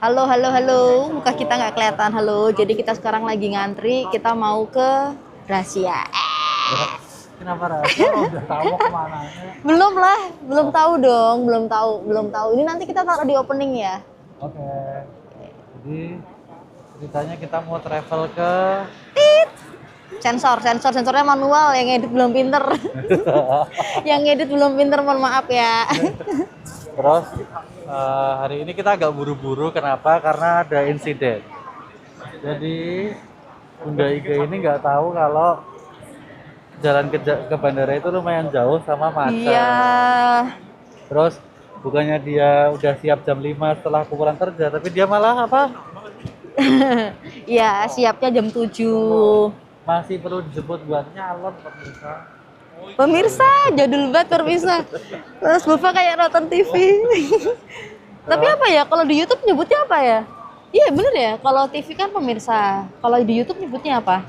Halo, halo, halo. Muka kita nggak kelihatan. Halo. Jadi kita sekarang lagi ngantri. Kita mau ke rahasia. Kenapa rahasia? Oh, udah tahu mau kemana? Belum lah, belum tahu dong, belum tahu, belum tahu. Ini nanti kita taruh di opening ya. Oke. Jadi ceritanya kita mau travel ke Sensornya manual, yang edit belum pinter. Yang edit belum pinter, mohon maaf ya. terus hari ini kita agak buru-buru. Kenapa? Karena ada insiden. Jadi Bunda Iga ini nggak tahu kalau jalan ke bandara itu lumayan jauh sama macet. Iya. Terus bukannya dia udah siap jam 5 setelah aku pulang kerja, tapi dia malah apa? Iya, siapnya jam 7. Masih perlu dijemput buat nyalon pemirsa. Pemirsa, jadul banget pemirsa. Terus Bapak kayak nonton TV. Tapi apa ya, kalau di YouTube nyebutnya apa ya? Iya bener ya, kalau TV kan pemirsa. Kalau di YouTube nyebutnya apa?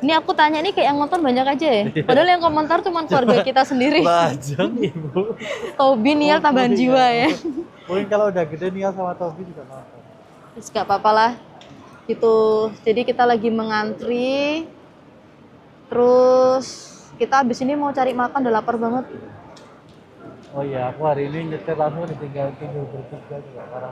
Ini aku tanya nih kayak yang nonton banyak aja ya. Padahal yang komentar cuma keluarga kita sendiri. Bajang ibu. Tobi, Nial, tambahan jiwa ya. Mungkin kalau udah gede Nial sama Tobi juga nonton. Terus gak apa-apa lah. Gitu. Jadi kita lagi mengantri. Terus kita habis ini mau cari makan, udah lapar banget. Oh iya, aku hari ini nyetir langsung tinggal bertiga juga karena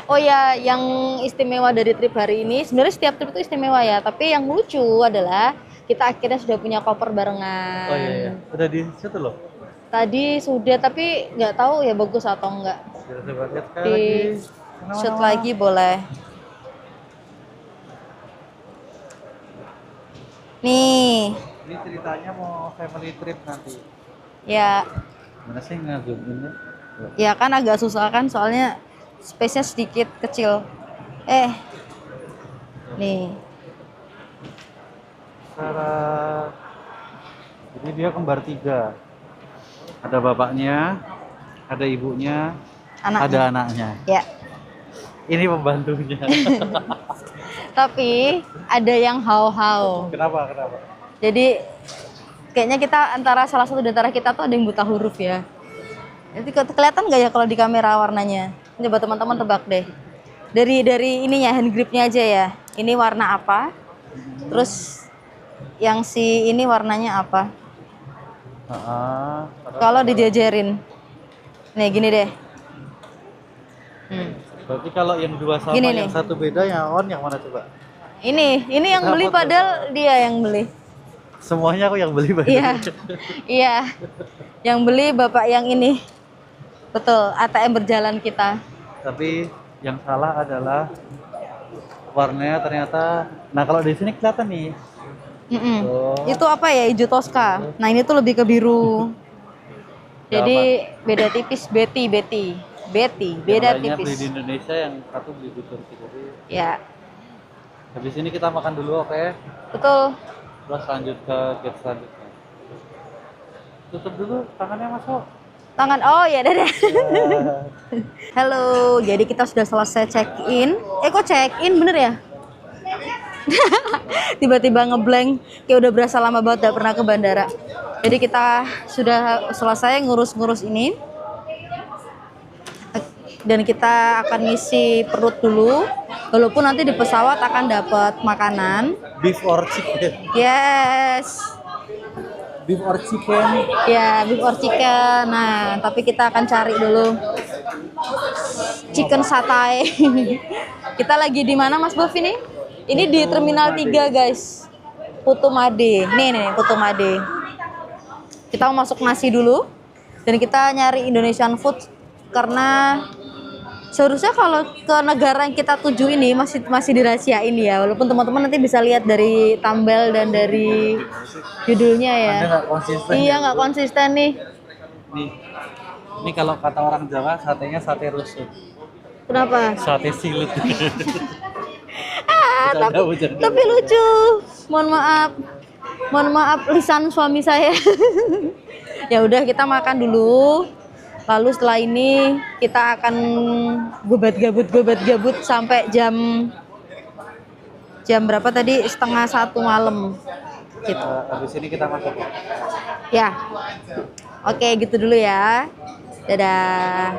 Oh ya, yang istimewa dari trip hari ini, sebenarnya setiap trip itu istimewa ya, tapi yang lucu adalah kita akhirnya sudah punya koper barengan. Oh iya, iya. Udah di situ loh. Tadi sudah, tapi nggak tahu ya bagus atau enggak. Coba lihat sekali Di lagi. shoot lagi boleh. Nih, Ini ceritanya mau family trip nanti. ya, Mana sih nge-zoom ini? ya kan agak susah kan, soalnya space-nya sedikit kecil. Nih, Sarah. Jadi dia kembar 3. Ada bapaknya, ada ibunya, anaknya. ada anaknya. Ya. Ini pembantunya. Tapi ada yang hau-hau. Kenapa? Kenapa? Jadi kayaknya kita salah satu di antara kita tuh ada yang buta huruf ya. Nanti kelihatan nggak ya kalau di kamera warnanya? Coba teman-teman tebak deh. Dari ininya, hand gripnya aja ya. Ini warna apa? Terus yang si ini warnanya apa? Kalau dijajarin. Nih gini deh. Berarti kalau yang dua sama Gini yang nih. satu beda, yang on yang mana coba? Ini yang beli padahal dia yang beli. Semuanya aku yang beli. Iya. Iya. Yang beli bapak yang ini. Betul, ATM berjalan kita. Tapi yang salah adalah warnanya ternyata. Nah kalau di sini kelihatan nih. Oh. Itu apa ya, hijau Tosca. Nah ini tuh lebih ke biru. Jadi beda tipis. Betty, beda yang lainnya tipis. beli di Indonesia, yang satu beli di Turki. Jadi Ya, habis ini kita makan dulu, oke? betul. Terus lanjut ke gate selanjutnya. Tutup dulu tangannya, masuk. Tangan, oh ya dadah. Halo, jadi kita sudah selesai check-in. Kok check-in bener ya? Tiba-tiba ngeblank, kayak udah berasa lama banget gak pernah ke bandara. Jadi kita sudah selesai ngurus-ngurus ini. Dan kita akan ngisi perut dulu. Walaupun nanti di pesawat akan dapat makanan. Beef or chicken? Yes. Beef or chicken? Ya, beef or chicken. Nah, tapi kita akan cari dulu chicken satay. Kita lagi di mana Mas Bof ini? Ini di Terminal 3 guys. Putu Made. Nih, Putu Made. Kita mau masuk nasi dulu. Dan kita nyari Indonesian food karena seharusnya kalau ke negara yang kita tuju ini masih dirahasiain ya. Walaupun teman-teman nanti bisa lihat dari thumbnail dan dari judulnya ya. Anda nggak konsisten. Iya, nggak konsisten nih. Ini kalau kata orang Jawa, satenya sate rusuk. Kenapa? Sate silut. Tapi lucu. Mohon maaf lisan suami saya. Ya udah, kita makan dulu. Lalu setelah ini kita akan gobat gabut sampai jam berapa tadi? 12:30 malam. Gitu. Habis ini kita masuk. Ya. Oke, gitu dulu ya. Dadah.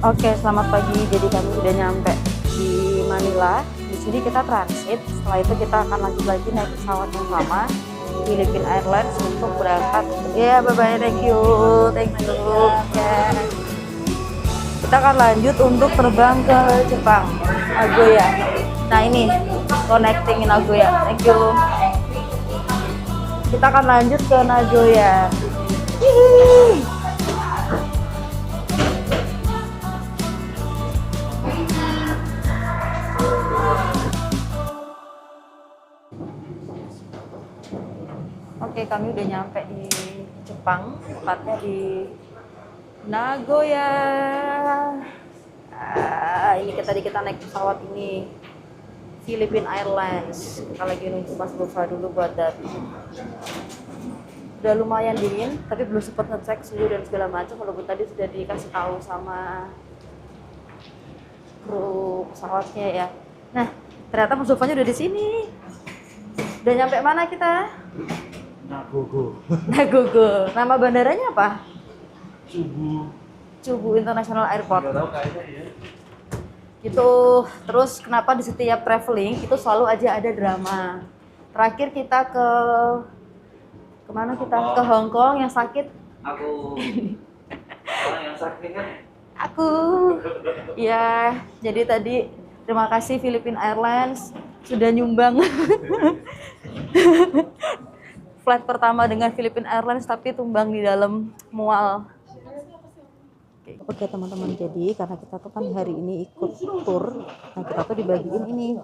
Oke, selamat pagi. Jadi kami sudah nyampe di Manila. Di sini kita transit. Setelah itu kita akan lanjut lagi naik pesawat yang sama, Philippine Airlines, untuk berangkat. Ya, bye bye. Thank you. Ya. Kita akan lanjut untuk terbang ke Jepang, Nagoya. Nah ini connecting in Nagoya. Thank you. Kita akan lanjut ke Nagoya. Hihi. Oke, kami udah nyampe di Jepang, tepatnya di Nagoya. Ini tadi kita naik pesawat ini, Philippine Airlines. Kita lagi nunggu Mas Bova dulu buat datang. Udah lumayan dingin, tapi belum sempat ngecek suhu dan segala macam. Walaupun tadi sudah dikasih tahu sama kru pesawatnya ya. Nah, ternyata Mas Bovanya udah di sini. Udah nyampe mana kita? Nagogo. Nagogo. Nama bandaranya apa? Subuh. Chubu International Airport. Nggak tahu kayaknya ya. Gitu. Terus kenapa di setiap traveling itu selalu aja ada drama. Terakhir kita kemana kita? Ke Hong Kong yang sakit. Aku. Orang yang sakit kan? Aku. Ya, jadi tadi terima kasih Philippine Airlines sudah nyumbang flight pertama dengan Philippine Airlines, tapi tumbang di dalam mual. Oke teman-teman, jadi karena kita tuh kan hari ini ikut tour, nah kita tuh dibagiin ini.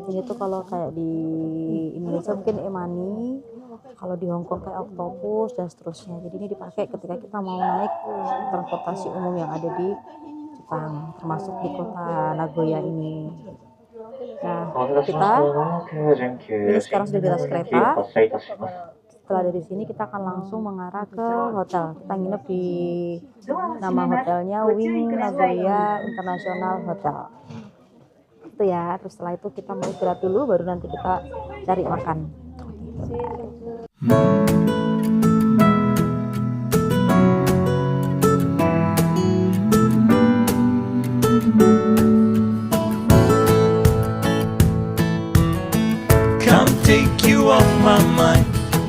Ini tuh kalau kayak di Indonesia mungkin e-money, kalau di Hong Kong kayak Octopus dan seterusnya. Jadi ini dipakai ketika kita mau naik transportasi umum yang ada di Jepang, termasuk di kota Nagoya ini. Nah, kita ini sekarang sudah di atas kereta. Setelah dari sini kita akan langsung mengarah ke hotel. Kita nginep di nama hotelnya Wing Nagoya International Hotel. Itu ya. Terus setelah itu kita mau istirahat dulu, baru nanti kita cari makan. Take you off my mind,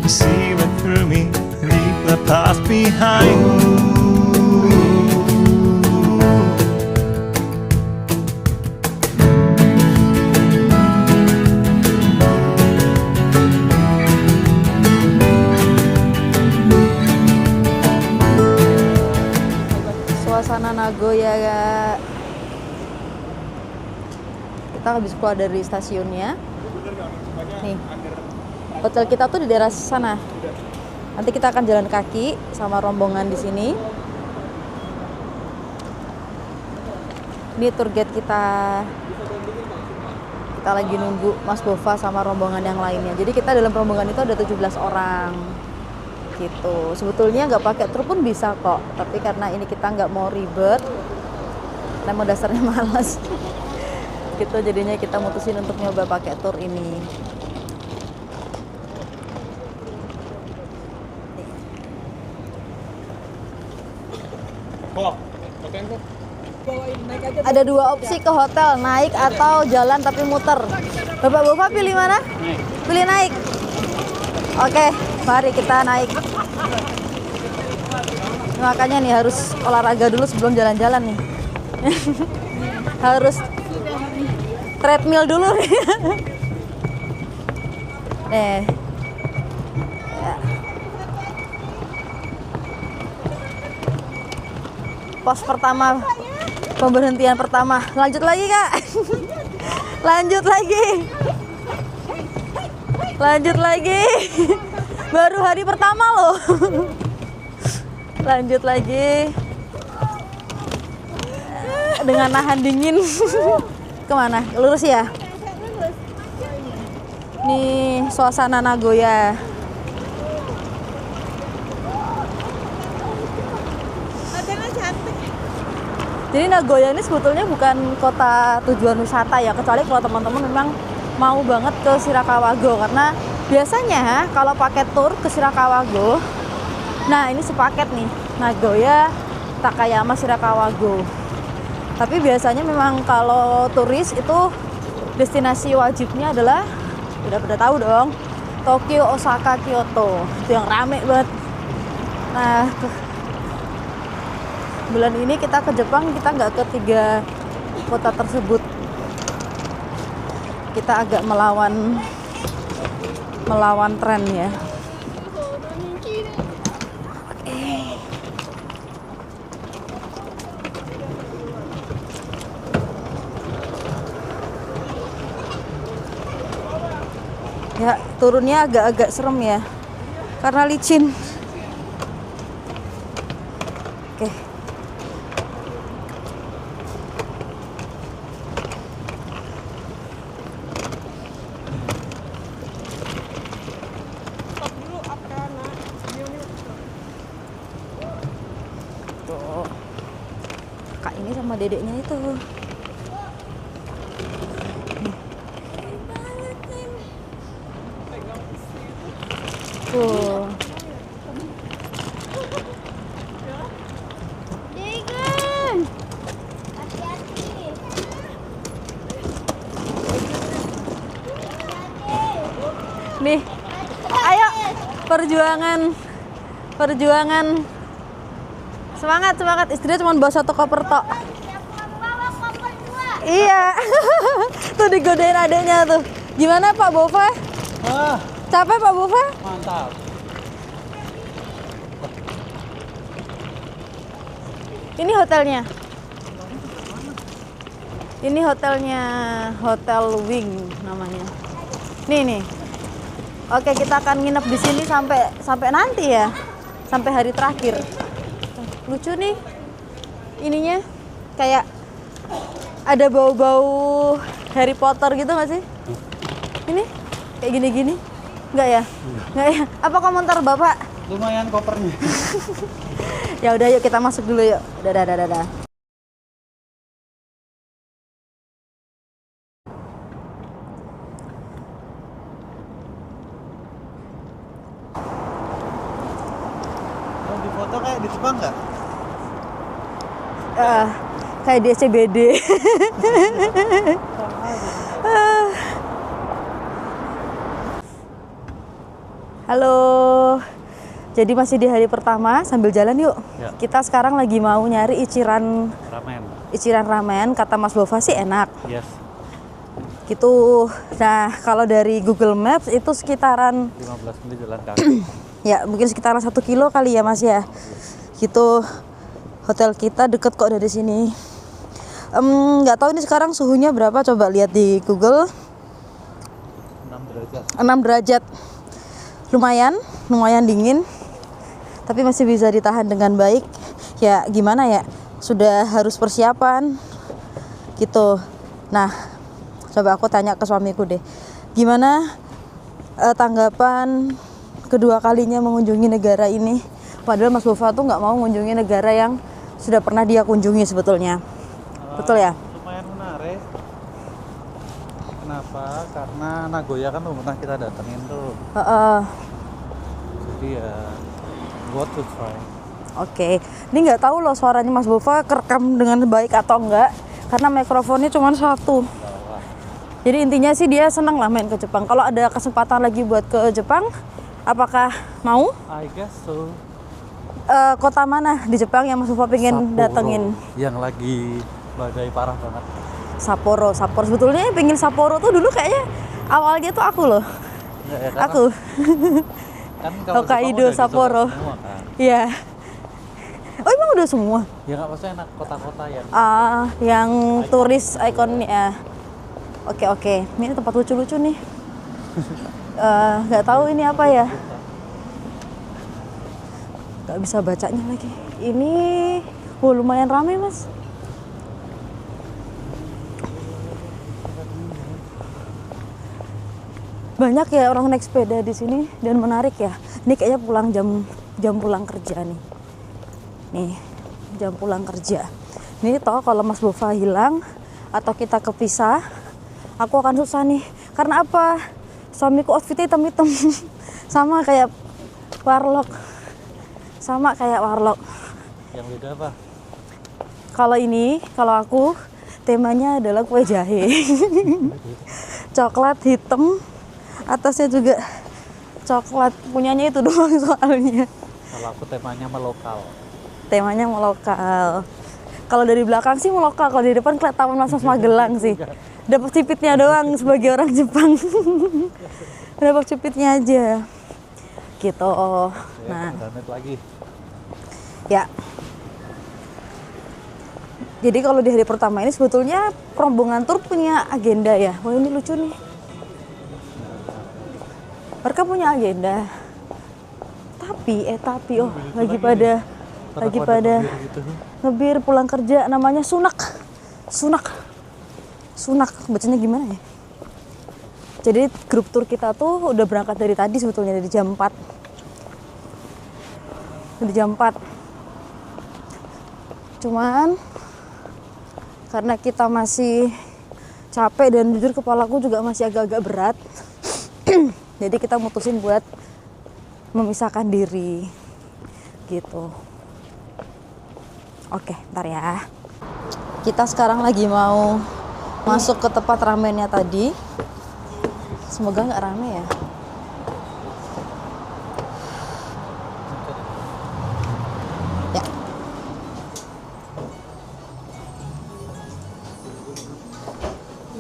see right through me, leave the past behind. Suasana Nagoya ya. Kita habis keluar dari stasiunnya. Nih, hotel kita tuh di daerah sana. Nanti kita akan jalan kaki sama rombongan di sini. Ini tour guide kita. Kita lagi nunggu Mas Bova sama rombongan yang lainnya. Jadi kita dalam rombongan itu ada 17 orang. Gitu. Sebetulnya nggak pakai tour pun bisa kok. Tapi karena ini kita nggak mau ribet, emang dasarnya malas. Gitu, jadinya kita mutusin untuk nyoba pakai tour ini. Ada dua opsi ke hotel, naik atau jalan tapi muter. Bapak Bova pilih mana? Naik. Pilih naik. Oke, mari kita naik. Makanya nih harus olahraga dulu sebelum jalan-jalan nih. Harus treadmill dulu nih. Ya. Pos pertama, pemberhentian pertama. Lanjut lagi kak. Lanjut lagi. Lanjut lagi. Baru hari pertama loh. Lanjut lagi. Dengan nahan dingin. Kemana? Lurus ya? Nih suasana Nagoya. Jadi Nagoya ini sebetulnya bukan kota tujuan wisata ya, kecuali kalau teman-teman memang mau banget ke Shirakawa-go, karena biasanya kalau pakai tour ke Shirakawa-go, nah ini sepaket nih, Nagoya, Takayama Shirakawa-go. Tapi biasanya memang kalau turis itu destinasi wajibnya adalah, udah pada tahu dong, Tokyo, Osaka, Kyoto. Itu yang rame banget. Nah, bulan ini kita ke Jepang, kita nggak ke 3 kota tersebut. Kita agak melawan tren ya. Ya, turunnya agak-agak serem ya, karena licin. Oke. Tuh. Kak ini sama dedeknya itu. Tuh. Nih, ayo perjuangan. Semangat. Istrinya cuma bawa 1 koper tok. Iya. Tuh digodain adeknya tuh. Gimana Pak Bova? Capek Pak Bova? Mantap. Ini hotelnya. Ini hotelnya, Hotel Wing namanya. Nih. Oke, kita akan nginep di sini sampai nanti ya. Sampai hari terakhir. Lucu nih. Ininya kayak ada bau-bau Harry Potter gitu nggak sih? Ini kayak gini-gini. Enggak ya? Enggak ya? Apa komentar Bapak? Lumayan kopernya. Ya udah yuk kita masuk dulu yuk. Dadah. Oh, di foto kayak di Jepang nggak? Kayak di SCBD. Halo. Jadi masih di hari pertama, sambil jalan yuk. Ya. Kita sekarang lagi mau nyari Ichiran ramen. Kata Mas Bova sih enak. Yes. Gitu. Nah, kalau dari Google Maps itu sekitaran 15 menit jalan kaki. ya, mungkin sekitaran 1 kilo kali ya Mas ya. Gitu. Hotel kita deket kok dari sini. Nggak tahu ini sekarang suhunya berapa, coba lihat di Google. 6 derajat. Lumayan dingin. Tapi masih bisa ditahan dengan baik. Ya gimana ya, sudah harus persiapan gitu. Nah, coba aku tanya ke suamiku deh, gimana tanggapan kedua kalinya mengunjungi negara ini. Padahal Mas Bova tuh nggak mau mengunjungi negara yang sudah pernah dia kunjungi sebetulnya. Betul ya? Lumayan menarik. Kenapa? Karena Nagoya kan belum pernah kita datengin tuh. Jadi ya worth to try. Oke, ini nggak tahu loh suaranya Mas Bova kerekam dengan baik atau enggak, karena mikrofonnya cuma 1. Jadi intinya sih dia senang lah main ke Jepang. Kalau ada kesempatan lagi buat ke Jepang, apakah mau? I guess so. Kota mana di Jepang yang Mas Bova pengen datengin? Yang lagi badai parah banget. Sapporo. Sebetulnya yang pengen Sapporo tuh dulu kayaknya awalnya tuh aku loh. Ya, Aku. Kan kalau Hokkaido, Sapporo. Iya. Oh emang udah semua? Ya nggak, maksudnya enak kota-kota yang turis ikon ya. Oke. Ini tempat lucu-lucu nih. Nggak tahu ini apa ya. Nggak bisa bacanya lagi. Ini lumayan ramai Mas. Banyak ya orang naik sepeda di sini dan menarik ya. Ini kayaknya pulang jam pulang kerja nih. Nih, jam pulang kerja. Ini toh kalau Mas Bova hilang atau kita kepisah, aku akan susah nih. Karena apa? Suamiku outfitnya hitam-hitam. Sama kayak warlock. Yang beda apa? kalau aku temanya adalah kue jahe. Coklat hitam, atasnya juga coklat, punyanya itu doang soalnya. Kalau aku temanya melokal. Temanya mau lokal. Kalau dari belakang sih mau lokal, kalau di depan kelihatan Mas Magelang sih. Dapat cipitnya doang sebagai orang Jepang. Dapat cipitnya aja. Gitu. Nah, Menit lagi. ya. Jadi kalau di hari pertama ini sebetulnya rombongan tur punya agenda ya. Wah, ini lucu nih. Mereka punya agenda. Tapi lagi pada Gitu. ngebir pulang kerja, namanya sunak, bacanya gimana ya? Jadi grup tour kita tuh udah berangkat dari tadi sebetulnya, dari jam 4. Cuman karena kita masih capek dan jujur kepalaku juga masih agak-agak berat. Jadi kita mutusin buat memisahkan diri gitu. Oke, ntar ya. Kita sekarang lagi mau masuk ke tempat ramennya tadi. Semoga nggak rame ya. Ya.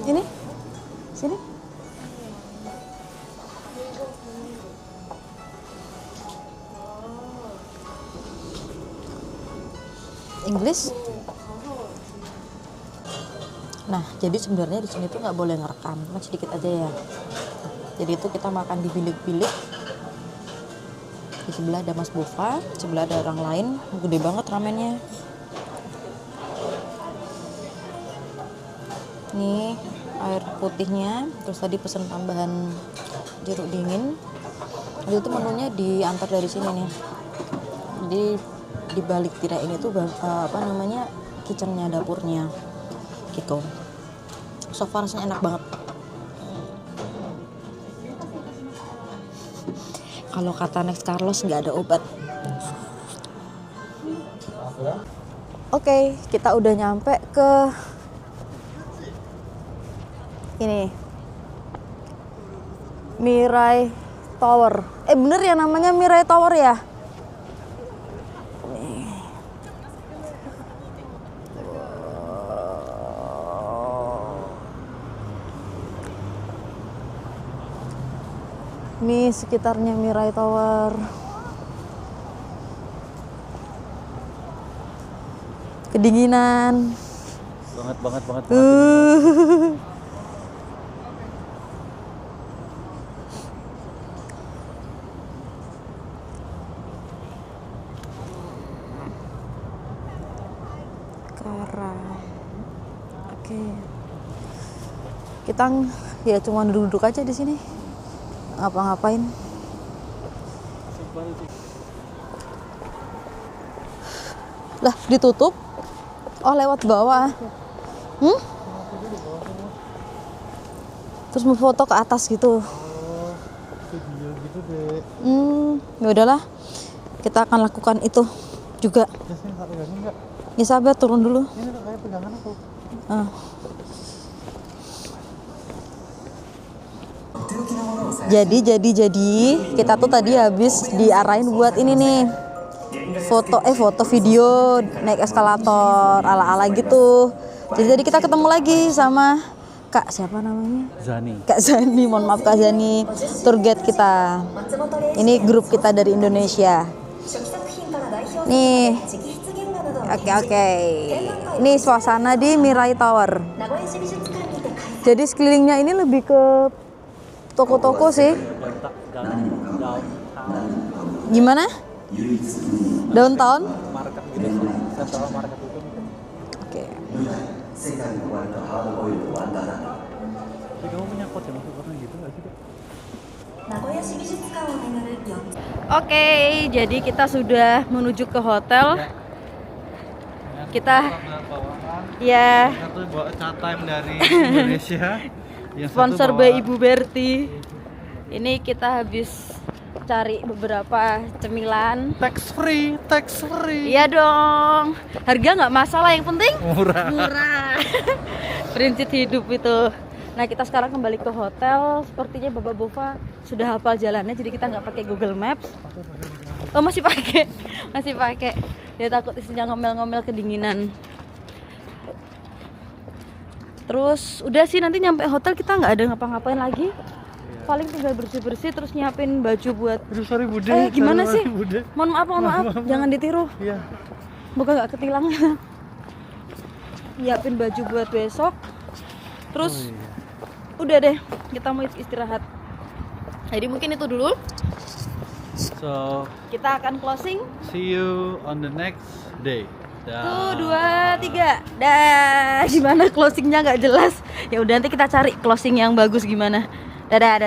Ini? Sini. English. Nah, jadi sebenarnya di sini tuh nggak boleh ngerekam, cuma sedikit aja ya. Jadi itu kita makan di bilik-bilik. Di sebelah ada Mas Bova, sebelah ada orang lain, gede banget ramennya. Nih air putihnya, terus tadi pesen tambahan jeruk dingin. Itu menunya diantar dari sini nih. Jadi di balik tirai ini tuh kitchennya, dapurnya gitu. So far rasanya enak banget. Kalau kata Next Carlos nggak ada obat. Oke, kita udah nyampe ke ini Mirai Tower. Bener ya namanya Mirai Tower ya? Ini sekitarnya Mirai Tower. Kedinginan. Banget. Oke. Kita ya cuma duduk-duduk aja di sini. Ngapa-ngapain. Lah, ditutup. Oh, lewat bawah. Terus mau foto ke atas gitu. Ya udahlah. Kita akan lakukan itu juga. Ya sabar, turun dulu. Ini kayak pegangan aku. Jadi kita tuh tadi habis diarahin buat ini nih. Foto video naik eskalator ala-ala gitu. Jadi kita ketemu lagi sama Kak siapa namanya? Kak Zani, mohon maaf Kak Zani, tour guide kita. Ini grup kita dari Indonesia. Nih. Oke. Ini suasana di Mirai Tower. Jadi sekelilingnya ini lebih ke toko-toko sih. Gimana? Downtown? Market gitu sih. Central market itu. Oke. Tapi kamu punya quote yang masuk warna gitu nggak sih? Oke, jadi kita sudah menuju ke hotel. Kita ya satu bawa cat time dari Indonesia. Yang sponsor satu by bawa Ibu Berti. Ini kita habis cari beberapa cemilan. Tax free. Iya dong. Harga nggak masalah, yang penting Murah. murah. Prinsip hidup itu. Nah, kita sekarang kembali ke hotel. Sepertinya Bapak Bova sudah hafal jalannya, jadi kita nggak pakai Google Maps. Oh, masih pakai. Dia takut isinya ngomel-ngomel kedinginan. Terus udah sih, nanti nyampe hotel kita nggak ada ngapa-ngapain lagi. Paling tinggal bersih-bersih terus nyiapin baju buat. Aduh, sorry Bude. Gimana sih? Bude. Mohon maaf, jangan ditiru. Iya. Bukan nggak ketilang. Nyiapin baju buat besok. Terus udah deh, kita mau istirahat. Jadi mungkin itu dulu. So, Kita akan closing. see you on the next day. 1, 2, 3. Dah, gimana closingnya nggak jelas. Ya udah, nanti kita cari closing yang bagus gimana. Dadah.